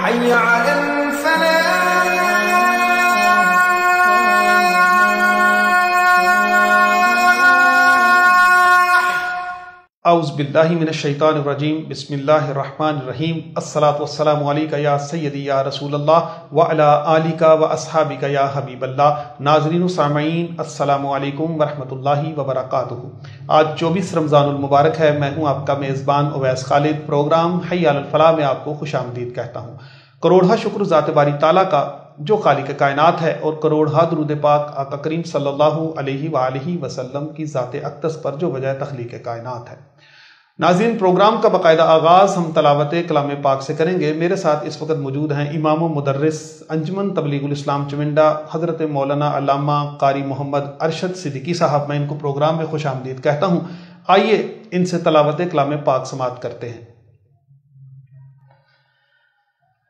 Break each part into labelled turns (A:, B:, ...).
A: حي على
B: اعوذ باللہ من الشیطان الرجیم بسم اللہ الرحمن الرحیم الصلاۃ والسلام علیک یا سیدی یا رسول اللہ وعلی آلک و اصحابک یا حبیب اللہ۔ ناظرین و سامعین السلام علیکم ورحمۃ اللہ وبرکاتہ۔ آج 24 رمضان المبارک ہے۔ میں ہوں آپ کا میزبان اویس خالد۔ پروگرام حی علی الفلاح میں آپ کو خوش آمدید کہتا ہوں۔ کروڑہ شکر ذات باری تعالیٰ کا جو خالق کائنات ہے، اور کروڑہ درود پاک آقا کریم صلی اللہ علیہ وآلہ وسلم کی ذات اقدس پر جو وجہ تخلیق کائنات ہے۔ ناظرین، پروگرام کا باقاعدہ آغاز ہم تلاوت کلام پاک سے کریں گے۔ میرے ساتھ اس وقت موجود ہیں امام و مدرس انجمن تبلیغ الاسلام چمنڈا حضرت مولانا علامہ قاری محمد ارشد صدیقی صاحب۔ میں ان کو پروگرام میں خوش آمدید کہتا ہوں۔ آئیے ان سے تلاوت کلام پاک سماعت کرتے ہیں۔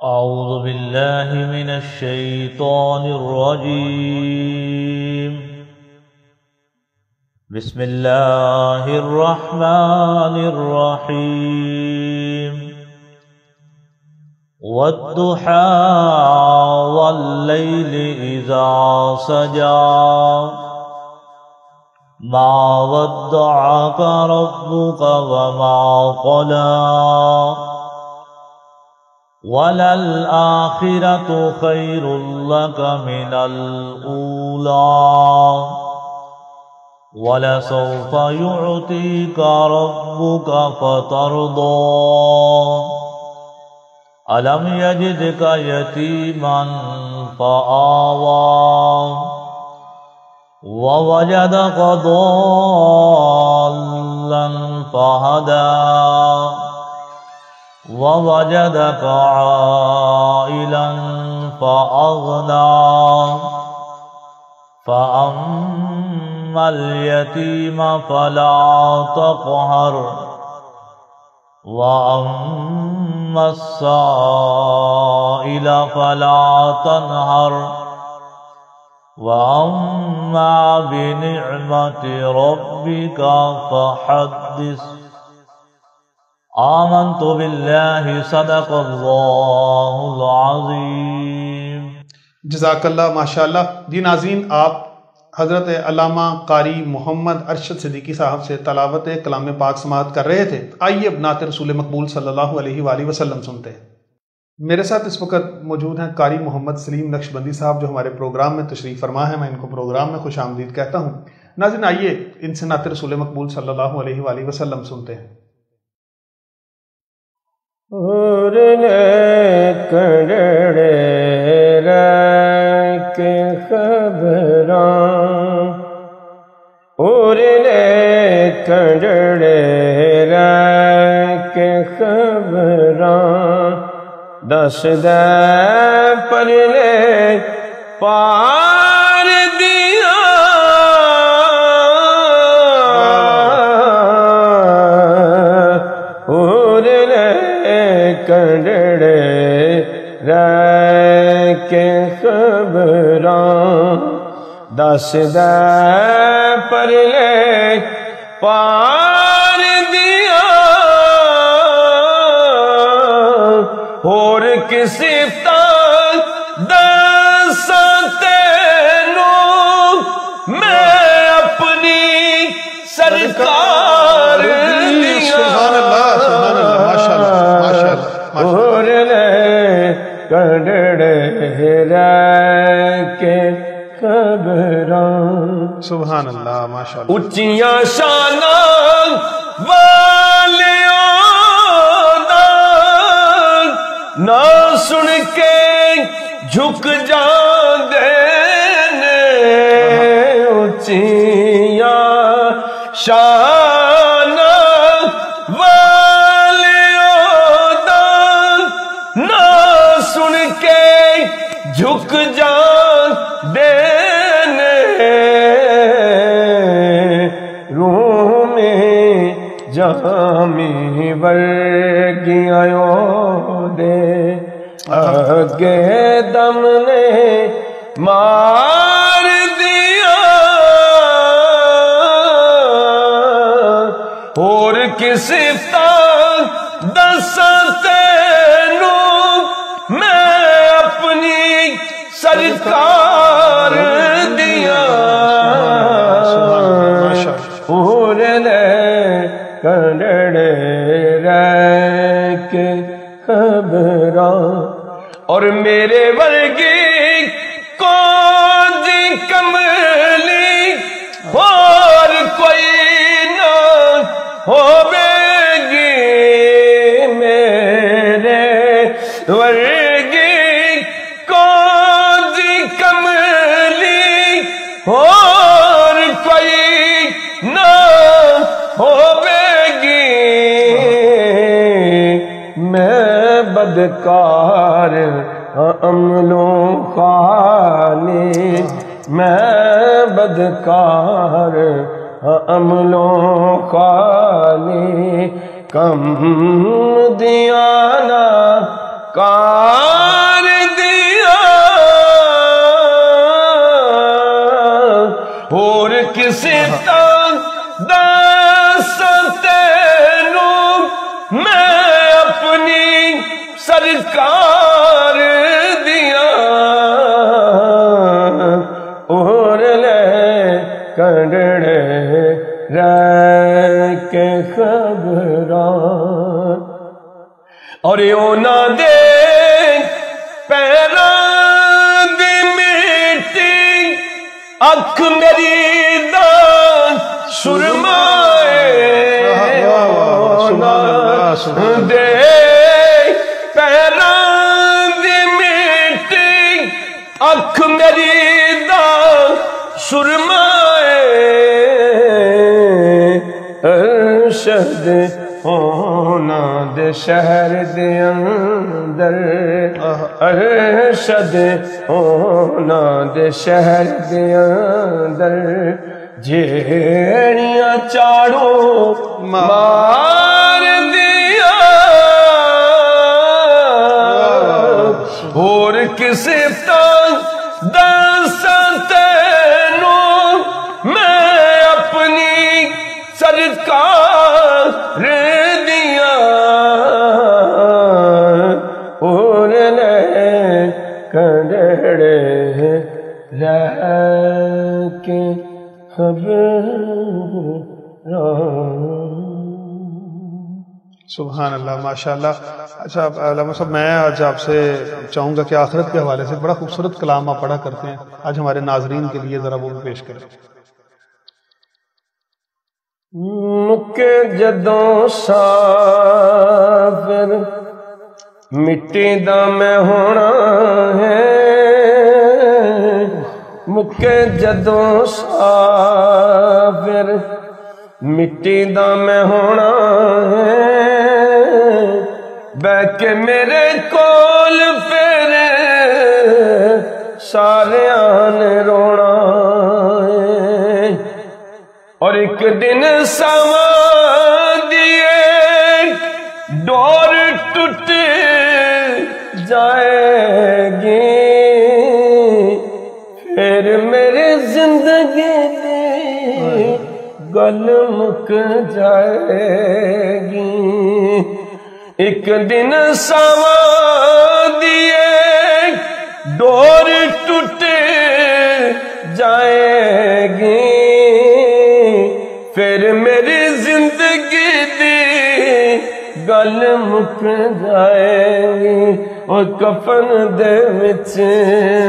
C: اعوذ باللہ من الشیطان الرجیم، بسم اللہ الرحمن الرحیم، والضحى واللیل اذا سجى ما ودعك ربك وما قلى وَلَلْآخِرَةُ خَيْرٌ لَكَ مِنَ الْأُولَى وَلَسَوْفَ يُعْطِيكَ رَبُّكَ فَتَرْضَىٰ أَلَمْ يَجِدْكَ يَتِيمًا فَآوَىٰ وَوَجَدَكَ ضَالًّا فَهَدَىٰ وَوَجَدَكَ عَائِلًا فَأَغْنَىٰ فَأَمَّا الْيَتِيمَ فَلَا تَقْهَرْ وَأَمَّا السَّائِلَ فَلَا تَنْهَرْ وَأَمَّا بِنِعْمَةِ رَبِّكَ فَحَدِّثْ۔ آمنت باللہ صدق اللہ العظیم۔
B: جزاک اللہ، ماشاءاللہ۔ جی ناظرین، آپ حضرت علامہ قاری محمد ارشد صدیقی صاحب سے تلاوت کلام پاک سماعت کر رہے تھے۔ آئیے اب نعت رسول مقبول صلی اللہ علیہ وآلہ وسلم سنتے ہیں۔ میرے ساتھ اس وقت موجود ہیں قاری محمد سلیم نقشبندی صاحب، جو ہمارے پروگرام میں تشریف فرما ہے۔ میں ان کو پروگرام میں خوش آمدید کہتا ہوں۔ ناظرین، آئیے ان سے نعت رسول مقبول صلی اللہ علیہ وآلہ وسلم سنتے ہیں۔
D: کڑڑے رکھ خبراں کڑڑے رکھ خبراں دس دے پر لے پار دیا کڑڑے رکھ خبراں دس دے پر لے پار دیا اور کسی تک دساں تینوں میں اپنی سرکار
B: سبحان اللہ، سبحان اللہ، ماشاءاللہ، ماشاءاللہ۔
D: اور کڑڑے رکھ خبراں
B: سبحان اللہ، ماشاءاللہ۔
D: اچیاں شاناں والیاں دا نہ سن کے جھک جاندے نے، اچیاں شاناں والیاں دا نہ سن کے جھک جاندے نے، روح میں جامی ورگیاں دے اگے دم نے مار دیا، اور کسی دساں تینوں میں اپنی سرکار دیاں اور لے کڑڑے رہ کے خبراں اور میرے ورگی کون دی کملی اور کوئی نہ ہوے گی میرے ورگی کون دی کملی اور کوئی نہ ہوے گی میں بدکار عملوں خالی میں بدکار عملوں خالی کم دیانا کار دیا اور کسی تینوں میں اپنی سرکار دیا اور لے کڑڑے رہ کے خبراں اور اونا دے پیراں دی مٹی اکھ میری دان سرمائے اونا دے پیراں دی مٹی اکھ میری دان سرمائے ارشد ہونا دے شہر دے اندر ارشد ہونا دے شہر دے اندر جیڑیاں چاڑو مار دیا اور کسی دساں تینوں میں اپنی سرکار دیا اور لے کڑڑے رہ کے
B: سبحان اللہ، ماشاء اللہ۔ اچھا علامہ صاحب، میں آج آپ سے چاہوں گا کہ آخرت کے حوالے سے بڑا خوبصورت کلام آپ پڑھا کرتے ہیں، آج ہمارے ناظرین کے لیے ذرا وہ بھی پیش کریں۔
D: مکے جدوں سافر مٹی دا میں ہونا ہے، مکے جدوں سافر مٹی دا میں ہونا ہے، بہ کے میرے کول پھر سارے نے رونا ہے، اور ایک دن ساواں دیے ڈور ٹوٹ جائے گی، پھر میری زندگی دی گل مک جائے گی، ایک دن ساواں دیے ڈور ٹوٹ جائے گی، پھر میری زندگی دی گل مک جائے گی، اور کفن دے وچ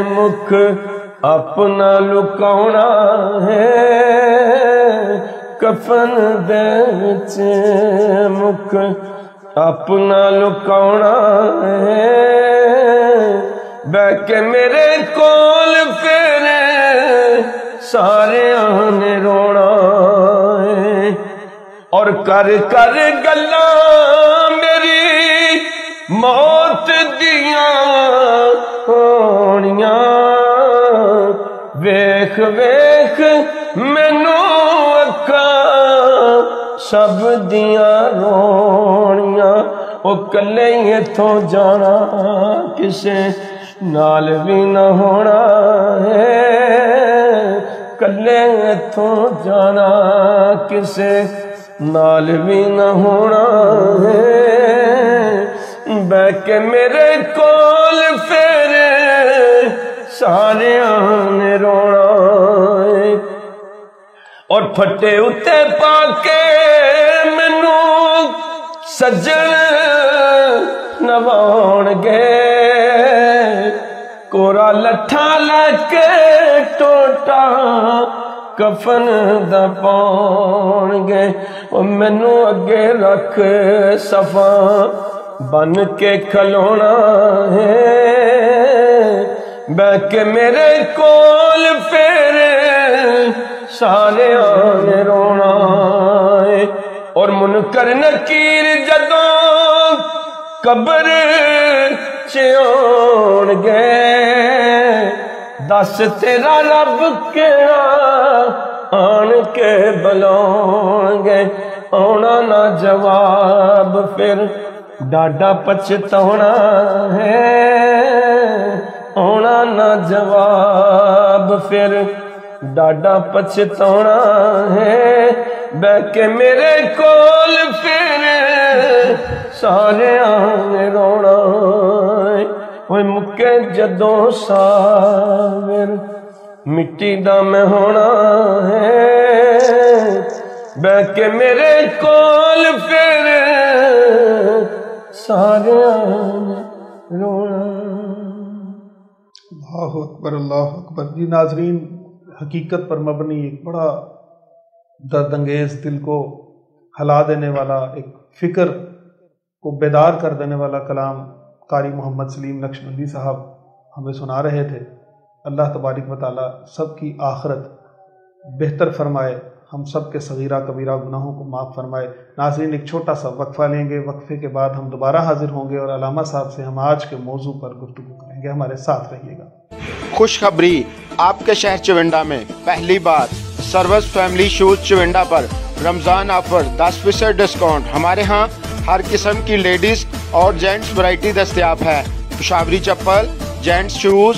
D: مکھ اپنا لکاؤنا ہے، کفن دے وچ مکھ اپنا لکاؤنا ہے، بہ کے میرے کول پھر سارے نے رونا ہے، اور کر کر گلاں میری موت دیاں ہونیاں، ویکھ ویکھ مینوں اکھاں سب دیاں رونیاں، او کلے ایتھوں جانا کسے نال بھی نہ ہونا ہے، کلے ایتھوں جانا کسے نال بھی نہ ہونا ہے، بہ کے میرے کول پھر سارے نے رونا اور پھٹے اتے پا کے مینو سجن نواؤن گے کورا لٹھا لے کے ٹوٹا کفن دا پاؤن گے اور مینو اگے رکھ صفا بن کے کھلونا ہے بہ کے میرے کول پھر سارے آنے رونا ہے اور منکر نکیر جدوں قبر چون گے دس تیرا رب کیڑا آن کے بلاؤں گے آنا نہ جواب پھر ڈاڈا پچھتانا ہے آنا نہ جواب پھر ڈاڈا پچھتانا ہے بہ کے میرے کول پھر سارے آنے رونا ہوئے مکے جدوں ساور مٹی دا میں ہونا ہے بہ کے میرے کول پھر سارے آنے رونا.
B: اللہ اکبر اللہ اکبر. جی ناظرین، حقیقت پر مبنی ایک بڑا درد انگیز، دل کو ہلا دینے والا، ایک فکر کو بیدار کر دینے والا کلام قاری محمد سلیم نقشبندی صاحب ہمیں سنا رہے تھے. اللہ تبارک و تعالی سب کی آخرت بہتر فرمائے، ہم سب کے صغیرہ کبیرہ گناہوں کو معاف فرمائے. ناظرین، ایک چھوٹا سا وقفہ لیں گے، وقفے کے بعد ہم دوبارہ حاضر ہوں گے اور علامہ صاحب سے ہم آج کے موضوع پر گفتگو کریں گے. ہمارے ساتھ رہیے گا.
A: خوشخبری، آپ کے شہر چونڈا میں پہلی بار سروس فیملی شوز چونڈا پر رمضان آفر 10% ڈسکاؤنٹ. ہمارے ہاں ہر قسم کی لیڈیز اور جینٹس ورائٹی دستیاب ہے. پشاوری چپل، جینٹس شوز،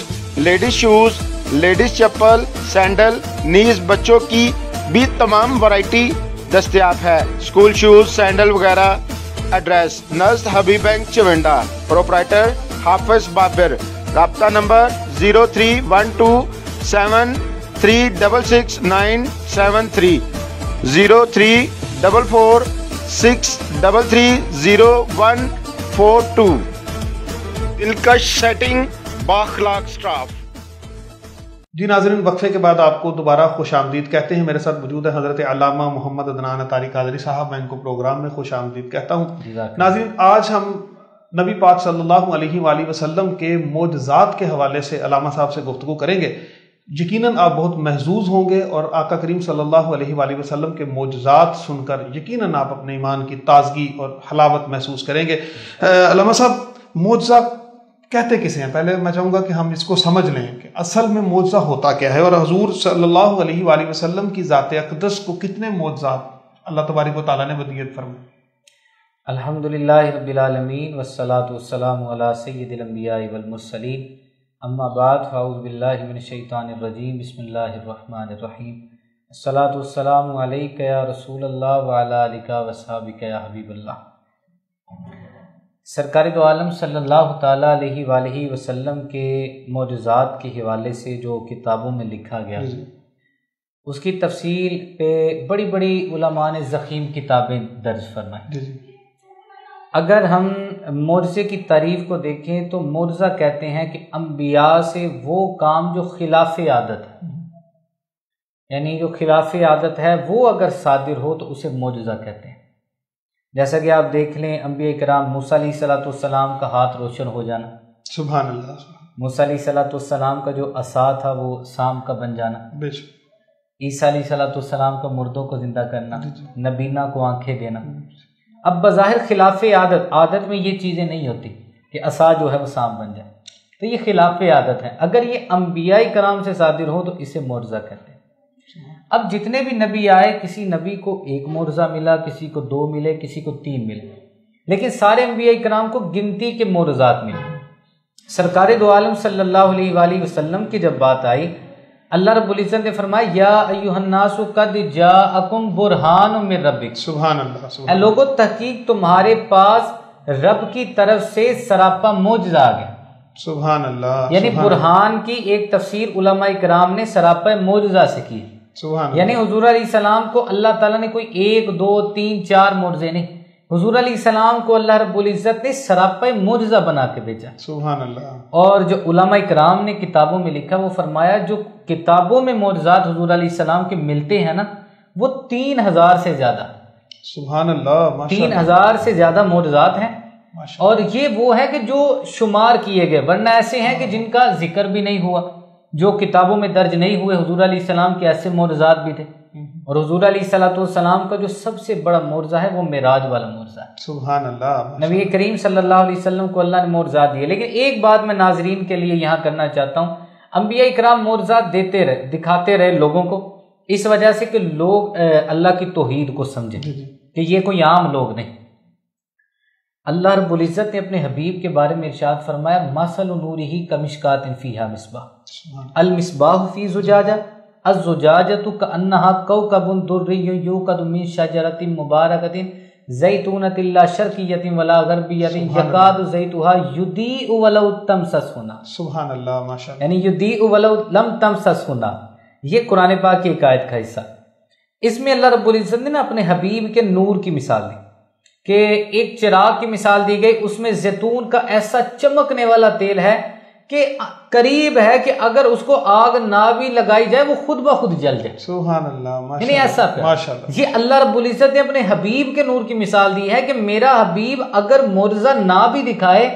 A: لیڈیز چپل، سینڈل، نیز بچوں کی بھی تمام ورائٹی دستیاب ہے. اسکول شوز، سینڈل وغیرہ. ایڈریس نزد حبیب بینک چونڈا. پروپرائٹر حافظ بابر. رابطہ نمبر 03127366973 03446330142. دلکش سیٹنگ، بااخلاق سٹاف.
B: جی ناظرین، وقفے کے بعد آپ کو دوبارہ خوش آمدید کہتے ہیں. میرے ساتھ موجود ہے حضرت علامہ محمد عدنان اطاری قادری صاحب. میں ان کو پروگرام میں خوش آمدید کہتا ہوں. ناظرین، آج ہم نبی پاک صلی اللہ علیہ وآلہ وسلم کے معجزات کے حوالے سے علامہ صاحب سے گفتگو کریں گے. یقیناً آپ بہت محظوظ ہوں گے اور آقا کریم صلی اللہ علیہ وآلہ وسلم کے معجزات سن کر یقیناً آپ اپنے ایمان کی تازگی اور حلاوت محسوس کریں گے. علامہ صاحب، معجزہ کہتے کسے ہیں؟ پہلے میں چاہوں گا کہ ہم اس کو سمجھ لیں کہ اصل میں معجزہ ہوتا کیا ہے، اور حضور صلی اللہ علیہ وآلہ وسلم کی ذات اقدس کو کتنے معجزات اللہ تبارک و تعالیٰ نے ودیت فرمائے.
E: الحمدللہ رب العالمین والصلاة والسلام علی سید الانبیاء والمرسلین. اما بعد فاعوذ باللہ من الشیطان الرجیم. بسم اللہ الرحمن الرحیم. الصلاة والسلام علیک یا رسول اللہ وعلی آلک واصحابک یا حبیب اللہ. سرکار دو عالم صلی اللہ تعالیٰ علیہ وآلہ وسلم کے معجزات کے حوالے سے جو کتابوں میں لکھا گیا، اس کی تفصیل پہ بڑی بڑی علماء نے ضخیم کتابیں درج فرمائیں. اگر ہم معجزے کی تعریف کو دیکھیں تو معجزہ کہتے ہیں کہ انبیاء سے وہ کام جو خلاف عادت ہے، یعنی جو خلاف عادت ہے وہ اگر صادر ہو تو اسے معجزہ کہتے ہیں. جیسا کہ آپ دیکھ لیں انبیاء کرام موسیٰ علیہ السلام کا ہاتھ روشن ہو جانا،
B: سبحان اللہ.
E: موسیٰ علیہ السلام کا جو عصا تھا وہ سام کا بن جانا، عیسیٰ علیہ السلام کا مردوں کو زندہ کرنا، نبینا کو آنکھیں دینا. اب بظاہر خلاف عادت میں یہ چیزیں نہیں ہوتی کہ عصا جو ہے وہ سام بن جائے، تو یہ خلاف عادت ہے. اگر یہ انبیاء کرام سے صادر ہو تو اسے معجزہ کہتے ہیں. اب جتنے بھی نبی آئے، کسی نبی کو ایک معجزہ ملا، کسی کو 2 ملے، کسی کو 3 ملے، لیکن سارے انبیاء کرام کو گنتی کے معجزات ملے. سرکار دو عالم صلی اللہ علیہ وآلہ وسلم کی جب بات آئی، اللہ رب العزت نے فرمایا یا ایھا الناس قد جاءکم برہان من ربکم.
B: سبحان اللہ.
E: اے لوگو، تحقیق تمہارے پاس رب کی طرف سے سراپا معجزہ آ گیا.
B: سبحان اللہ.
E: یعنی برہان کی ایک تفسیر علماء کرام نے سراپا معجزہ سے کی. یعنی حضور علیہ السلام کو اللہ تعالیٰ نے کوئی 1 2 3 4 معجزے نہیں، حضور علیہ السلام کو اللہ رب العزت نے سراپا معجزہ بنا کے بھیجا. سبحان اللہ. اور جو علماء کرام نے کتابوں میں لکھا وہ فرمایا جو کتابوں میں معجزات حضور علیہ السلام کے ملتے ہیں نا وہ 3000 سے زیادہ. سبحان اللہ. 3000 سے زیادہ معجزات ہیں. اور یہ وہ ہے کہ جو شمار کیے گئے، ورنہ ایسے ہیں کہ جن کا ذکر بھی نہیں ہوا، جو کتابوں میں درج نہیں ہوئے. حضور علیہ السلام کے ایسے معجزات بھی تھے. اور حضور علیہ السلام کا جو سب سے بڑا معجزہ ہے وہ معراج والا معجزہ ہے. سبحان اللہ. نبی کریم صلی اللہ علیہ وسلم کو اللہ نے معجزات دیے. لیکن ایک بات میں ناظرین کے لیے یہاں کرنا چاہتا ہوں، انبیاء کرام معجزات دیتے رہے، دکھاتے رہے لوگوں کو، اس وجہ سے کہ لوگ اللہ کی توحید کو سمجھیں کہ یہ کوئی عام لوگ نہیں. اللہ رب العزت نے اپنے حبیب کے بارے میں ارشاد فرمایا مثل نورہ کمشکات فیہا مصباح المصباح فی زجاجہ الزجاجۃ کأنها کوکب دری یوقد من شجرۃ مبارکۃ زیتونۃ لا شرقیۃ ولا غربیۃ یکاد زیتها یضیء ولو تمسسہ نار. سبحان اللہ. ماشاءاللہ. یعنی یضیء ولو لم تمسسہ نار. یہ قرآن پاک کی ایک آیت کا حصہ. اس میں اللہ رب العزت نے اپنے حبیب کے نور کی مثال دی کہ ایک چراغ کی مثال دی گئی، اس میں زیتون کا ایسا چمکنے والا تیل ہے کہ قریب ہے کہ اگر اس کو آگ نہ بھی لگائی جائے وہ خود بخود جل جائے. سبحان اللہ. یعنی ایسا ماشاءاللہ. یہ اللہ رب العزت نے اپنے حبیب کے نور کی مثال دی ہے کہ میرا حبیب اگر معجزہ نہ بھی دکھائے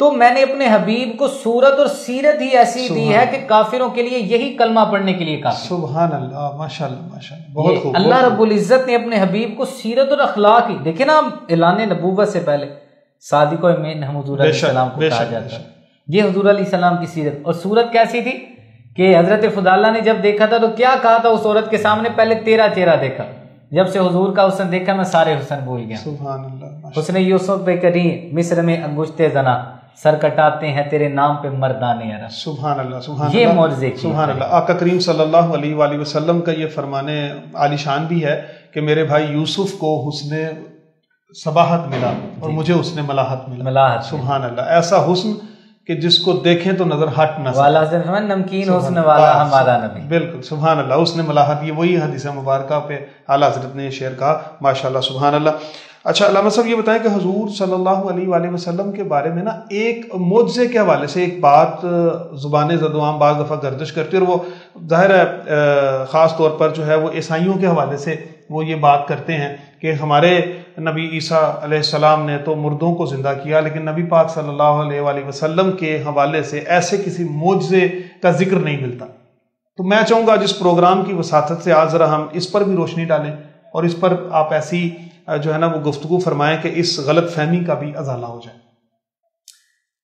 E: تو میں نے اپنے حبیب کو صورت اور سیرت ہی ایسی دی ہے کہ کافروں کے لیے یہی کلمہ پڑھنے کے لیے کافی. سبحان اللہ. ماشاءاللہ. ماشاءاللہ. بہت خوب. اللہ رب العزت نے اپنے حبیب کو سیرت اور اخلاق ہی دیکھیں نا. اعلان نبوت سے پہلے صادق و امین ہم حضور علیہ السلام کو کہا جاتا ہے. یہ حضور علیہ السلام کی سیرت. اور صورت کیسی تھی کہ حضرت فضالہ نے جب دیکھا تھا تو کیا کہا تھا اس عورت کے سامنے؟ پہلے تیرا چہرہ دیکھا، جب سے حضور کا حسن دیکھا میں سارے حسن بھول گیا. سبحان اللہ. حسن یوسف پہ کری مصر میں انگشتے زنا، سر کٹاتے ہیں تیرے نام پہ مردانے عرب. سبحان اللہ. سبحان یہ معجزے. سبحان اللہ. آقا کریم صلی اللہ علیہ وآلہ وسلم کا یہ فرمانے عالی شان بھی ہے کہ میرے بھائی یوسف کو حسن صباحت ملا اور مجھے حسن ملاحت ملا. سبحان اللہ. ایسا حسن کہ جس کو دیکھیں تو نظر ہٹ نہ والا نمکین حسن والا ہمارا نبی. بالکل. سبحان اللہ. حسن ملاحت یہ وہی حدیث مبارکہ پہ اعلیٰ حضرت نے یہ شعر کہا. ماشاءاللہ. سبحان اللہ. اچھا علامہ صاحب یہ بتائیں کہ حضور صلی اللہ علیہ وآلہ وسلم کے بارے میں نا ایک معجزے کے حوالے سے ایک بات زبان زدوام بعض دفعہ گردش کرتی ہے، اور وہ ظاہر ہے خاص طور پر جو ہے وہ عیسائیوں کے حوالے سے وہ یہ بات کرتے ہیں کہ ہمارے نبی عیسیٰ علیہ السلام نے تو مردوں کو زندہ کیا، لیکن نبی پاک صلی اللہ علیہ وآلہ وسلم کے حوالے سے ایسے کسی معجزے کا ذکر نہیں ملتا. تو میں چاہوں گا جس پروگرام کی وساطت سے آج ذرا ہم اس پر بھی روشنی ڈالیں اور اس پر آپ ایسی جو ہے نا وہ گفتگو فرمائیں کہ اس غلط فہمی کا بھی ازالہ ہو جائے.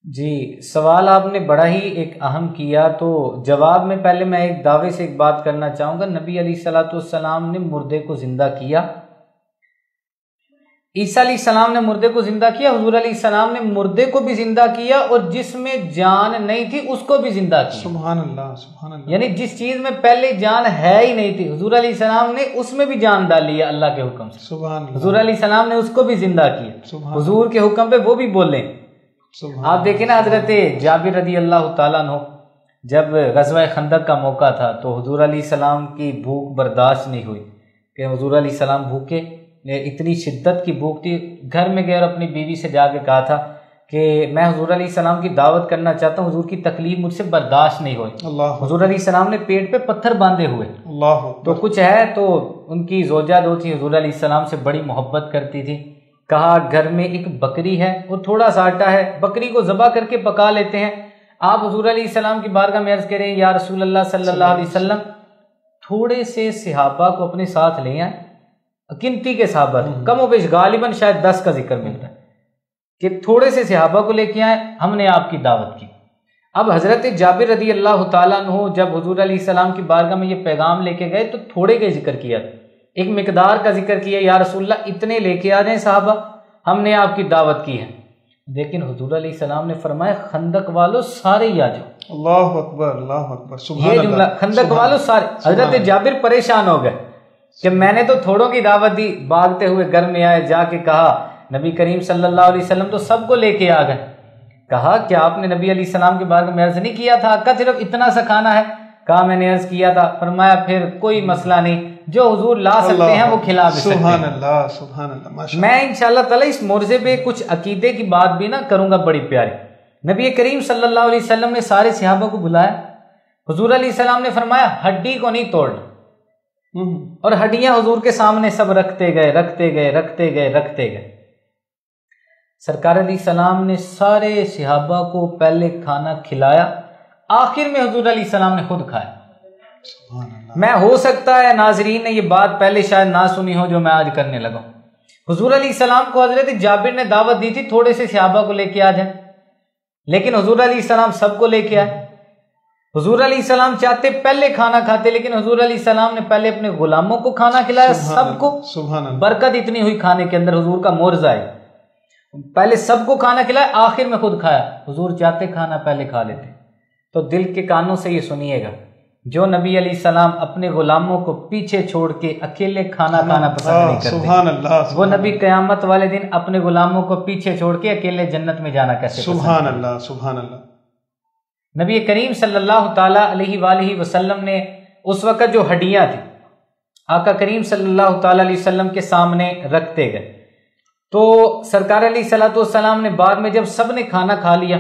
E: جی سوال آپ نے بڑا ہی ایک اہم کیا، تو جواب میں پہلے میں ایک دعوے سے ایک بات کرنا چاہوں گا. نبی علیہ الصلوۃ والسلام نے مردے کو زندہ کیا، عیسیٰ علیہ السلام نے مردے کو زندہ کیا، حضور علیہ السلام نے مردے کو بھی زندہ کیا اور جس میں جان نہیں تھی اس کو بھی زندہ کیا. سبحان اللہ. سبحان اللہ. یعنی جس چیز میں پہلے جان ہے ہی نہیں تھی حضور علیہ السلام نے اس میں بھی جان ڈالی ہے اللہ کے حکم سے. سبحان اللہ. حضور علیہ السلام نے اس کو بھی زندہ کیا حضور کے حکم پہ، وہ بھی بولیں. آپ دیکھیں نا حضرت جابر رضی اللہ تعالیٰ عنہ جب غزوہ خندق کا موقع تھا تو حضور علیہ السلام کی بھوک برداشت نہیں ہوئی کہ حضور علیہ السلام بھوکے، اتنی شدت کی بھوک تھی. گھر میں گئے اور اپنی بیوی سے جا کے کہا تھا کہ میں حضور علیہ السلام کی دعوت کرنا چاہتا ہوں، حضور کی تکلیف مجھ سے برداشت نہیں ہوئی. حضور علیہ السلام نے پیٹ پہ پتھر باندھے ہوئے. تو کچھ ہے تو ان کی زوجہ جو تھی حضور علیہ السلام سے بڑی محبت کرتی تھی، کہا گھر میں ایک بکری ہے اور تھوڑا سا آٹا ہے، بکری کو ذبح کر کے پکا لیتے ہیں. آپ حضور علیہ السلام کی بارگاہ میں عرض کریں یا رسول اللہ صلی اللہ علیہ وسلم تھوڑے سے صحابہ کو اپنے ساتھ لے آئیں. گنتی کے صحابہ کم و بیش غالباً شاید 10 کا ذکر ملتا ہے کہ تھوڑے سے صحابہ کو لے کے آئے، ہم نے آپ کی دعوت کی. اب حضرت جابر رضی اللہ تعالیٰ عنہ جب حضور علیہ السلام کی بارگاہ میں یہ پیغام لے کے گئے تو تھوڑے کا ذکر کیا، ایک مقدار کا ذکر کیا، یا رسول اللہ اتنے لے کے آ جائیں صحابہ، ہم نے آپ کی دعوت کی ہے. لیکن حضور علیہ السلام نے فرمایا خندق والوں سارے ہی آ جاؤ. اللہ اکبر. اللہ اکبر. سبحان اللہ. خندق والوں سارے. حضرت جابر پریشان ہو گئے کہ میں نے تو تھوڑوں کی دعوت دی، بھاگتے ہوئے گھر میں آئے، جا کے کہا نبی کریم صلی اللہ علیہ وسلم تو سب کو لے کے آ گئے. کہا کہ آپ نے نبی علیہ السلام کے بارے میں عرض نہیں کیا تھا آقا صرف اتنا سا کھانا ہے؟ کہا میں نے عرض کیا تھا. فرمایا پھر کوئی مسئلہ نہیں، جو حضور لا سکتے ہیں وہ کھلا بھی سکتے ہیں.
B: سبحان اللہ سبحان اللہ.
E: میں انشاءاللہ تعالی اس موضوع پہ کچھ عقیدے کی بات بھی نہ کروں گا بڑی پیاری. نبی کریم صلی اللہ علیہ وسلم نے سارے صحابہ کو بلایا. حضور علیہ السلام نے فرمایا ہڈی کو نہیں توڑنا، اور ہڈیاں حضور کے سامنے سب رکھتے گئے رکھتے گئے رکھتے گئے رکھتے گئے. سرکار علیہ السلام نے سارے صحابہ کو پہلے کھانا کھلایا، آخر میں حضور علیہ السلام نے خود کھایا. میں ہو سکتا ہے ناظرین نے یہ بات پہلے شاید نہ سنی ہو جو میں آج کرنے لگا. حضور علیہ السلام کو حضرت جابر نے دعوت دی تھی تھوڑے سے صحابہ کو لے کے آ جائیں، لیکن حضور علیہ السلام سب کو لے کے آئے. حضور علیہ السلام چاہتے پہلے کھانا کھاتے، لیکن حضور علیہ السلام نے پہلے اپنے غلاموں کو کھانا کھلایا سب کو. برکت اتنی ہوئی کھانے کے اندر، حضور کا معجزہ ہے. پہلے سب کو کھانا کھلایا، آخر میں خود کھایا. حضور چاہتے کھانا پہلے کھا لیتے. تو دل کے کانوں سے یہ سنیے گا، جو نبی علیہ السلام اپنے غلاموں کو پیچھے چھوڑ کے اکیلے کھانا کھانا پسند نہیں کرتے، وہ نبی قیامت والے دن اپنے غلاموں کو پیچھے چھوڑ کے اکیلے جنت میں جانا کیسے پسند کرتے؟
B: سبحان اللہ سبحان اللہ.
E: نبی کریم صلی اللہ تعالی علیہ وآلہ وسلم نے اس وقت جو ہڈیاں تھیں آقا کریم صلی اللہ تعالی علیہ وسلم کے سامنے رکھتے گئے. تو سرکار علیہ الصلوۃ والسلام نے بعد میں جب سب نے کھانا کھا لیا،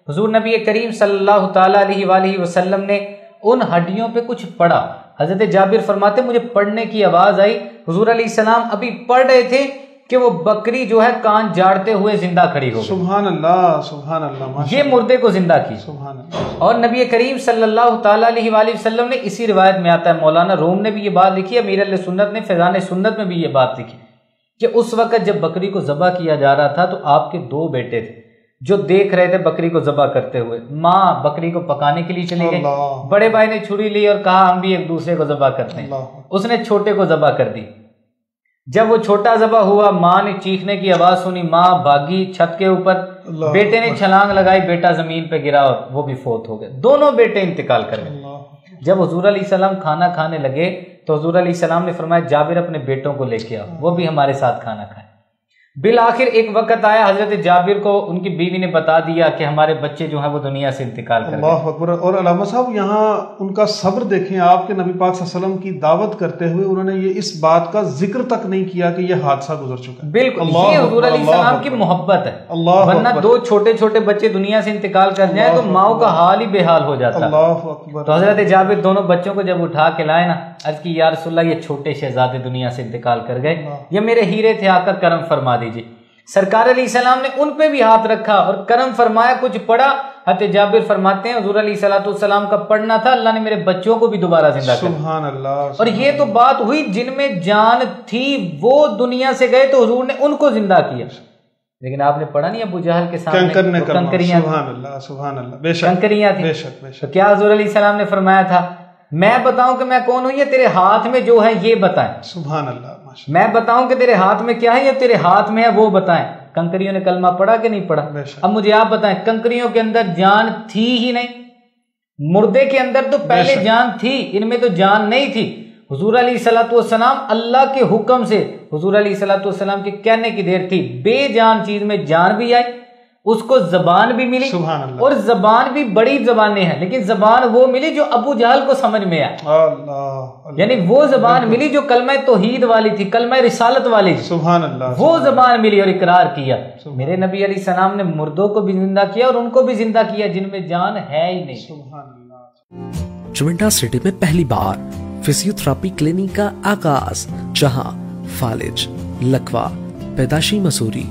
E: حضور نبی کریم صلی اللہ تعالی علیہ وآلہ وسلم نے ان ہڈیوں پہ کچھ پڑھا. حضرت جابر فرماتے مجھے پڑھنے کی آواز آئی. حضور علیہ السلام ابھی پڑھ رہے تھے کہ وہ بکری جو ہے کان جاڑتے ہوئے زندہ کھڑی ہو گئی.
B: سبحان اللہ سبحان اللہ.
E: یہ مردے کو زندہ کی.
B: سبحان اللہ.
E: اور نبی کریم صلی اللہ تعالی علیہ وآلہ وسلم نے اسی روایت میں آتا ہے، مولانا روم نے بھی یہ بات لکھی ہے، امیر اہل سنت نے فیضان سنت میں بھی یہ بات لکھی کہ اس وقت جب بکری کو ذبح کیا جا رہا تھا تو آپ کے دو بیٹے تھے جو دیکھ رہے تھے بکری کو ذبح کرتے ہوئے. ماں بکری کو پکانے کے لیے چلی گئی، بڑے بھائی نے چھری لی اور کہا ہم بھی ایک دوسرے کو ذبح کرتے ہیں. اس نے چھوٹے کو ذبح کر دی. جب وہ چھوٹا ذبح ہوا، ماں نے چیخنے کی آواز سنی، ماں بھاگی چھت کے اوپر، بیٹے نے چھلانگ لگائی، بیٹا زمین پہ گرا اور وہ بھی فوت ہو گئے. دونوں بیٹے انتقال کر گئے. جب حضور علیہ السلام کھانا کھانے لگے تو حضور علیہ السلام نے فرمایا جابر اپنے بیٹوں کو لے کے آؤ، وہ بھی ہمارے ساتھ کھانا کھائیں. بالآخر ایک وقت آیا، حضرت جابر کو ان کی بیوی نے بتا دیا کہ ہمارے بچے جو ہیں وہ دنیا سے انتقال کر گئے.
B: اللہ اکبر. اور علامہ صاحب یہاں ان کا صبر دیکھیں، آپ کے نبی پاک صلی اللہ علیہ وسلم کی دعوت کرتے ہوئے انہوں نے یہ اس بات کا ذکر تک نہیں کیا کہ یہ حادثہ گزر چکا ہے.
E: بالکل، یہ حضور علیہ السلام کی محبت ہے. ورنہ دو چھوٹے چھوٹے بچے دنیا سے انتقال کر جائیں تو ماؤں کا حال ہی بے حال ہو جاتا.
B: اللہ اکبر.
E: تو حضرت جابر دونوں بچوں کو جب اٹھا کے لائے نا، عرض کی یا رسول اللہ یہ چھوٹے شہزادے دنیا سے انتقال کر گئے، یہ میرے ہیرے تھے، آقا کرم فرما دیجیے. سرکار علیہ السلام نے ان پہ بھی ہاتھ رکھا اور کرم فرمایا، کچھ پڑھا. حضرت جابر فرماتے ہیں حضور علیہ السلام کا پڑھنا تھا، اللہ نے میرے بچوں کو بھی دوبارہ زندہ کر.
B: سبحان اللہ.
E: اور یہ تو بات ہوئی جن میں جان تھی وہ دنیا سے گئے تو حضور نے ان کو زندہ کیا. لیکن آپ نے پڑھا نہیں ابو جہل کے سامنے کنکریاں.
B: سبحان اللہ سبحان اللہ. بے شک
E: کنکریاں تھیں. تو کیا حضور علیہ السلام نے فرمایا تھا میں بتاؤں کہ میں کون ہوں، یہ تیرے ہاتھ میں جو ہے یہ بتائیں.
B: سبحان اللہ.
E: میں بتاؤں کہ تیرے ہاتھ میں کیا ہے، یہ تیرے ہاتھ میں ہے وہ بتائیں. کنکریوں نے کلمہ پڑھا کہ نہیں پڑھا؟ اب مجھے آپ بتائیں، کنکریوں کے اندر جان تھی ہی نہیں، مردے کے اندر تو پہلے جان تھی، ان میں تو جان نہیں تھی. حضور علیہ الصلوۃ والسلام اللہ کے حکم سے، حضور علیہ الصلوۃ والسلام کے کہنے کی دیر تھی، بے جان چیز میں جان بھی آئی، اس کو زبان بھی ملی. اور زبان بھی بڑی زبانیں ہیں، لیکن زبان وہ ملی جو ابو جہل کو سمجھ میں آئی. یعنی وہ زبان ملی جو کلمہ توحید والی تھی، کلمہ رسالت والی تھی.
B: سبحان اللہ.
E: وہ زبان ملی اور اقرار کیا. میرے نبی علیہ السلام نے مردوں کو بھی زندہ کیا اور ان کو بھی زندہ کیا جن میں جان ہے ہی نہیں.
B: سبحان اللہ.
F: چونٹا سٹی میں پہلی بار فزیو تھراپی کلینک کا آغاز، جہاں فالج، لکوہ، پیدائشی مسوری،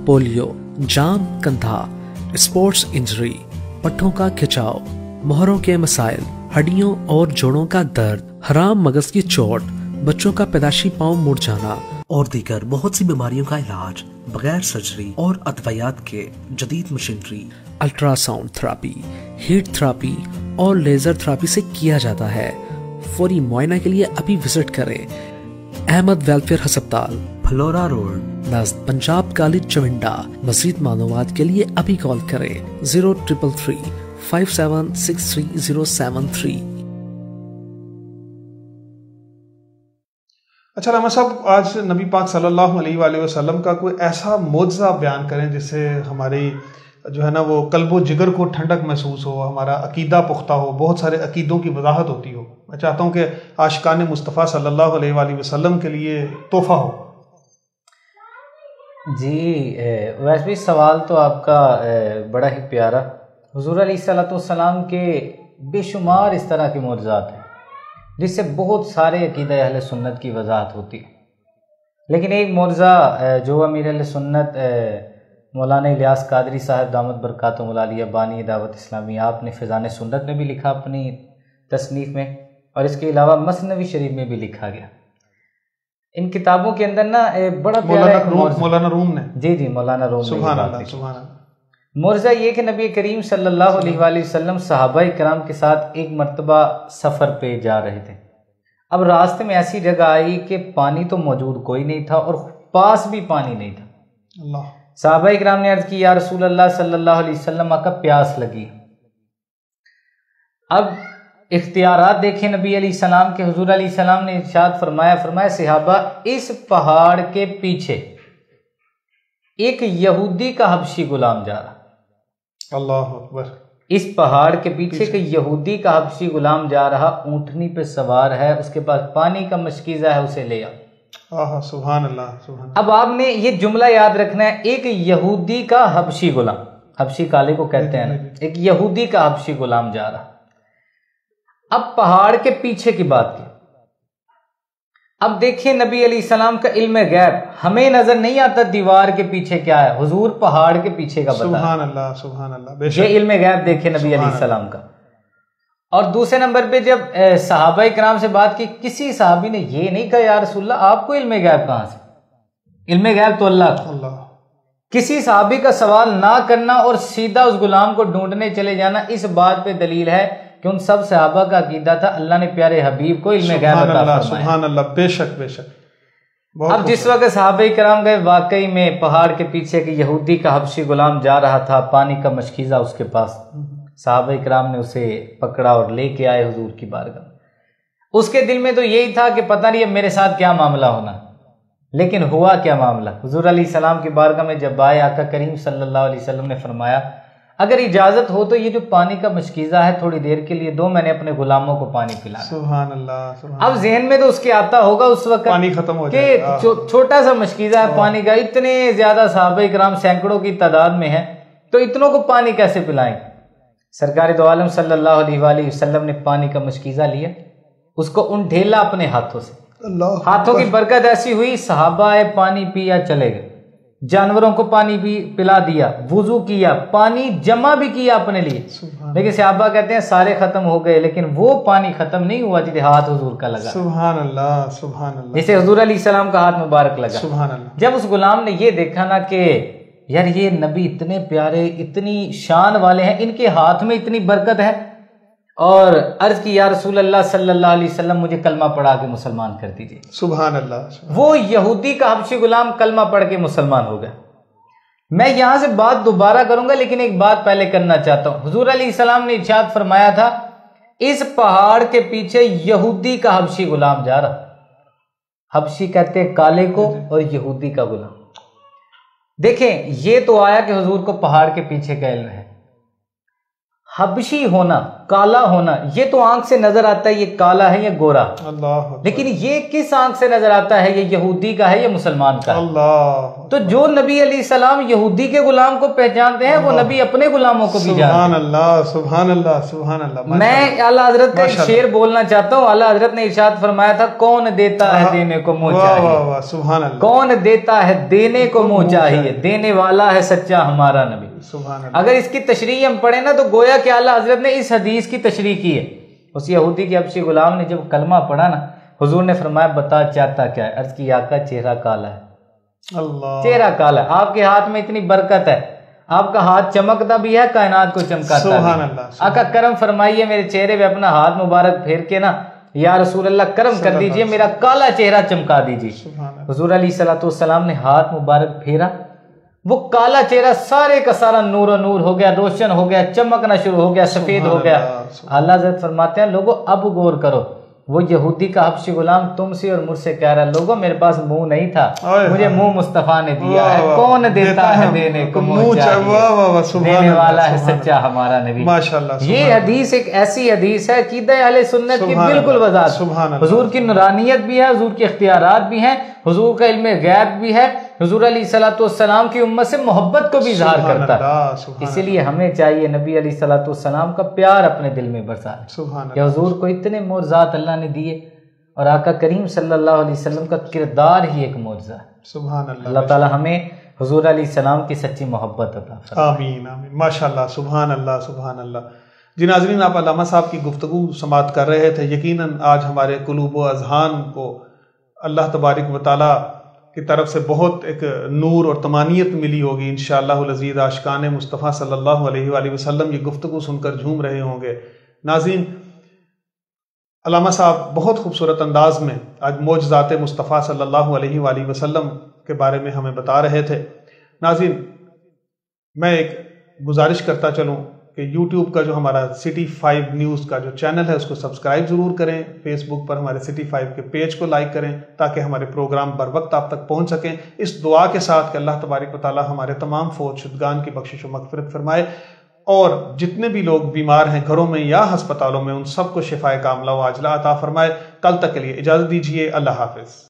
F: پولیو، جام کندھا، اسپورٹس انجری، پٹھوں کا کھچاؤ، مہروں کے مسائل، ہڈیوں اور جوڑوں کا درد، حرام مغز کی چوٹ، بچوں کا پیدائشی پاؤں مڑ جانا اور دیگر بہت سی بیماریوں کا علاج بغیر سرجری اور ادویات کے جدید machinery, ultra sound therapy, heat therapy اور لیزر تھراپی سے کیا جاتا ہے. فوری معائنہ کے لیے ابھی وزٹ کریں احمد ویلفیئر ہسپتال، فلورا روڈ، نزد پنجاب کالج چونڈا. مزید معلومات کے لیے ابھی کال کریں 0333 5763 073.
B: اچھا علامہ صاحب، آج نبی پاک صلی اللہ علیہ وآلہ وسلم کا کوئی ایسا معجزہ بیان کریں جس سے ہماری جو ہے نا وہ قلب و جگر کو ٹھنڈک محسوس ہو، ہمارا عقیدہ پختہ ہو، بہت سارے عقیدوں کی وضاحت ہوتی ہو. میں چاہتا ہوں کہ عاشقان مصطفیٰ صلی اللہ علیہ وآلہ وسلم کے لیے تحفہ ہو.
E: جی ویسے بھی سوال تو آپ کا بڑا ہی پیارا. حضور علیہ الصلوۃ والسلام کے بے شمار اس طرح کے معجزات ہیں جس سے بہت سارے عقیدہ اہل سنت کی وضاحت ہوتی ہے. لیکن ایک معجزہ جو امیر اہل سنت مولانا الیاس قادری صاحب دامت برکاتہم العالیہ بانی دعوت اسلامی، آپ نے فیضان سنت میں بھی لکھا اپنی تصنیف میں، اور اس کے علاوہ مثنوی شریف میں بھی لکھا گیا. ان کتابوں کے اندر نا بڑا پیارا
B: مولانا روم نے
E: جی مولانا روم
B: سبحان اللہ سبحان اللہ.
E: معجزہ یہ کہ نبی کریم صلی اللہ علیہ وآلہ وسلم صحابہ کرام کے ساتھ ایک مرتبہ سفر پہ جا رہے تھے. اب راستے میں ایسی جگہ آئی کہ پانی تو موجود کوئی نہیں تھا اور پاس بھی پانی نہیں تھا.
B: اللہ.
E: صحابہ کرام نے عرض کی یا رسول اللہ صلی اللہ علیہ وسلم آقا پیاس لگی. اب اختیارات دیکھیں نبی علیہ السلام کے. حضور علیہ السلام نے ارشاد فرمایا صحابہ اس پہاڑ کے پیچھے ایک یہودی کا حبشی غلام جا رہا.
B: اللہ اکبر.
E: اس پہاڑ کے پیچھے کہ یہودی کا حبشی غلام جا رہا، اونٹنی پہ سوار ہے، اس کے پاس پانی کا مشکیزہ ہے، اسے لے آ.
B: سبحان اللہ سبحان اللہ.
E: اب آپ نے یہ جملہ یاد رکھنا ہے، ایک یہودی کا حبشی غلام، حبشی کالے کو کہتے ہیں نا، ایک یہودی کا حبشی غلام جا رہا. اب پہاڑ کے پیچھے کی بات کی. اب دیکھیں نبی علیہ السلام کا علم غیب، ہمیں نظر نہیں آتا دیوار کے پیچھے کیا ہے، حضور پہاڑ کے پیچھے کا بتا.
B: سبحان اللہ سبحان اللہ.
E: یہ علم غیب دیکھیں نبی علیہ السلام کا. اور دوسرے نمبر پہ جب صحابہ کرام سے بات کی، کسی صحابی نے یہ نہیں کہا یا رسول اللہ آپ کو علم غیب کہاں سے، علم غیب تو اللہ کو. کسی صحابی کا سوال نہ کرنا اور سیدھا اس غلام کو ڈھونڈنے چلے جانا، اس بات پہ دلیل ہے کہ ان سب صحابہ کا عقیدہ تھا اللہ نے پیارے حبیب کو علم غیب عطا فرمایا.
B: سبحان اللہ. بے شک بے شک.
E: اب جس وقت صحابہ کرام گئے، واقعی میں پہاڑ کے پیچھے کہ یہودی کا حبشی غلام جا رہا تھا، پانی کا مشکیزہ اس کے پاس. صحابہ کرام نے اسے پکڑا اور لے کے آئے حضور کی بارگاہ. اس کے دل میں تو یہی تھا کہ پتہ نہیں اب میرے ساتھ کیا معاملہ ہونا، لیکن ہوا کیا معاملہ. حضور علیہ السلام کی بارگاہ میں جب آئے، آقا کریم صلی اللہ علیہ وسلم نے فرمایا اگر اجازت ہو تو یہ جو پانی کا مشکیزہ ہے تھوڑی دیر کے لیے دو، میں نے اپنے غلاموں کو پانی پلانا.
B: سبحان اللہ سبحان.
E: اب ذہن میں تو اس کے آتا ہوگا اس وقت
B: پانی ختم ہو
E: جائے کہ چھوٹا سا مشکیزہ ہے پانی کا، اتنے زیادہ صحابہ کرام سینکڑوں کی تعداد میں ہیں تو اتنوں کو پانی کیسے پلائیں. سرکار دو عالم صلی اللہ علیہ وآلہ وسلم نے پانی کا مشکیزہ لیا، اس کو ڈھیلا اپنے ہاتھوں سے. ہاتھوں کی برکت ایسی ہوئی صحابہ آئے، پانی پیا، چلے گئے. جانوروں کو پانی بھی پلا دیا، وضو کیا، پانی جمع بھی کیا اپنے لیے. لیکن صحابہ کہتے ہیں سارے ختم ہو گئے، لیکن وہ پانی ختم نہیں ہوا جسے ہاتھ حضور کا لگا.
B: سبحان اللہ سبحان اللہ.
E: جسے حضور علیہ السلام کا ہاتھ مبارک لگا.
B: سبحان اللہ.
E: جب اس غلام نے یہ دیکھا نا کہ یار یہ نبی اتنے پیارے، اتنی شان والے ہیں، ان کے ہاتھ میں اتنی برکت ہے، اور عرض کی یا رسول اللہ صلی اللہ علیہ وسلم مجھے کلمہ پڑھا کے مسلمان کر دیجیے.
B: سبحان اللہ.
E: وہ یہودی کا حبشی غلام کلمہ پڑھ کے مسلمان ہو گیا. میں یہاں سے بات دوبارہ کروں گا، لیکن ایک بات پہلے کرنا چاہتا ہوں. حضور علیہ السلام نے ارشاد فرمایا تھا اس پہاڑ کے پیچھے یہودی کا حبشی غلام جا رہا. حبشی کہتے ہیں کالے کو، اور یہودی کا غلام. دیکھیں یہ تو آیا کہ حضور کو پہاڑ کے پیچھے کا علم ہے. حبشی ہونا، کالا ہونا، یہ تو آنکھ سے نظر آتا ہے یہ کالا ہے یا گورا، لیکن یہ کس آنکھ سے نظر آتا ہے یہ یہودی کا ہے یا مسلمان کا ہے؟ تو جو نبی علیہ السلام یہودی کے غلام کو پہچانتے ہیں وہ نبی اپنے غلاموں کو بھی جانتے ہیں.
B: سبحان اللہ سبحان اللہ سبحان اللہ.
E: میں اعلیٰ حضرت کا ایک شعر بولنا چاہتا ہوں. اعلیٰ حضرت نے ارشاد فرمایا تھا کون دیتا ہے دینے کو منہ چاہیے.
B: سبحان اللہ.
E: کون دیتا ہے دینے کو منہ چاہیے، دینے والا ہے سچا ہمارا نبی. اگر اس کی تشریح ہم پڑھیں نا تو گویا کہ اعلیٰ حضرت نے اس حدیث کی تشریح کی ہے. اس یہودی کے حبشی غلام نے جب کلمہ پڑھا نا، حضور نے فرمایا بتا چاہتا کیا ہے؟ عرض کی آقا چہرہ کالا ہے. اللہ. چہرہ کالا ہے، آپ کے ہاتھ میں اتنی برکت ہے، آپ کا ہاتھ چمکتا بھی ہے، کائنات کو چمکاتا ہے. آقا کرم فرمائیے میرے چہرے پہ اپنا ہاتھ مبارک پھیر کے نا یا رسول اللہ کرم کر دیجئے، میرا کالا چہرہ چمکا دیجئے. حضور علیہ الصلوۃ والسلام نے ہاتھ مبارک پھیرا، وہ کالا چہرہ سارے کا سارا نور و نور ہو گیا، روشن ہو گیا، چمکنا شروع ہو گیا، سفید ہو گیا. اللہ حضرت فرماتے ہیں لوگوں اب غور کرو، وہ یہودی کا حبشی غلام تم سے اور مجھ سے کہہ رہا لوگوں میرے پاس منہ نہیں تھا، مجھے منہ مصطفیٰ نے دیا ہے، کون دیتا ہے دینے کو منہ چاہیے، دینے والا ہے سچا ہمارا نبی۔ یہ حدیث ایک ایسی حدیث ہے عقیدہ اہل سنت کی بالکل وضاحت، حضور کی نورانیت بھی ہے، حضور کے اختیارات بھی ہیں، حضور کا علم غیب بھی ہے، حضور علیہ الصلوۃ والسلام کی امت سے محبت کو بھی اظہار کرتا ہے۔ اسی لیے ہمیں چاہیے نبی علیہ الصلوۃ والسلام کا پیار اپنے دل میں برسائے کہ حضور کو اتنے معجزات اللہ نے دیے، اور آقا کریم صلی اللہ علیہ وسلم کا کردار ہی ایک معجزہ ہے۔
B: سبحان اللہ۔
E: اللہ تعالی ہمیں حضور علیہ السلام کی سچی محبت عطا فرمائے۔
B: آمین آمین، ماشاءاللہ، سبحان اللہ سبحان اللہ۔ جی ناظرین، آپ علامہ صاحب کی گفتگو سماعت کر رہے تھے۔ یقیناً آج ہمارے قلوب و اذہان کو اللہ تبارک و تعالیٰ کی طرف سے بہت ایک نور اور طمانینت ملی ہوگی انشاءاللہ العزیز۔ عاشقان مصطفیٰ صلی اللہ علیہ وآلہ وسلم یہ گفتگو سن کر جھوم رہے ہوں گے۔ ناظرین، علامہ صاحب بہت خوبصورت انداز میں آج معجزات مصطفیٰ صلی اللہ علیہ وآلہ وسلم کے بارے میں ہمیں بتا رہے تھے۔ ناظرین، میں ایک گزارش کرتا چلوں کہ یوٹیوب کا جو ہمارا سٹی 5 نیوز کا جو چینل ہے اس کو سبسکرائب ضرور کریں، فیس بک پر ہمارے سٹی 5 کے پیج کو لائک کریں تاکہ ہمارے پروگرام بر وقت آپ تک پہنچ سکیں، اس دعا کے ساتھ کہ اللہ تبارک و تعالیٰ ہمارے تمام فوت شدگان کی بخشش و مغفرت فرمائے، اور جتنے بھی لوگ بیمار ہیں گھروں میں یا ہسپتالوں میں ان سب کو شفائے کاملہ و عاجلہ عطا فرمائے۔ کل تک کے لیے اجازت دیجیے، اللہ حافظ۔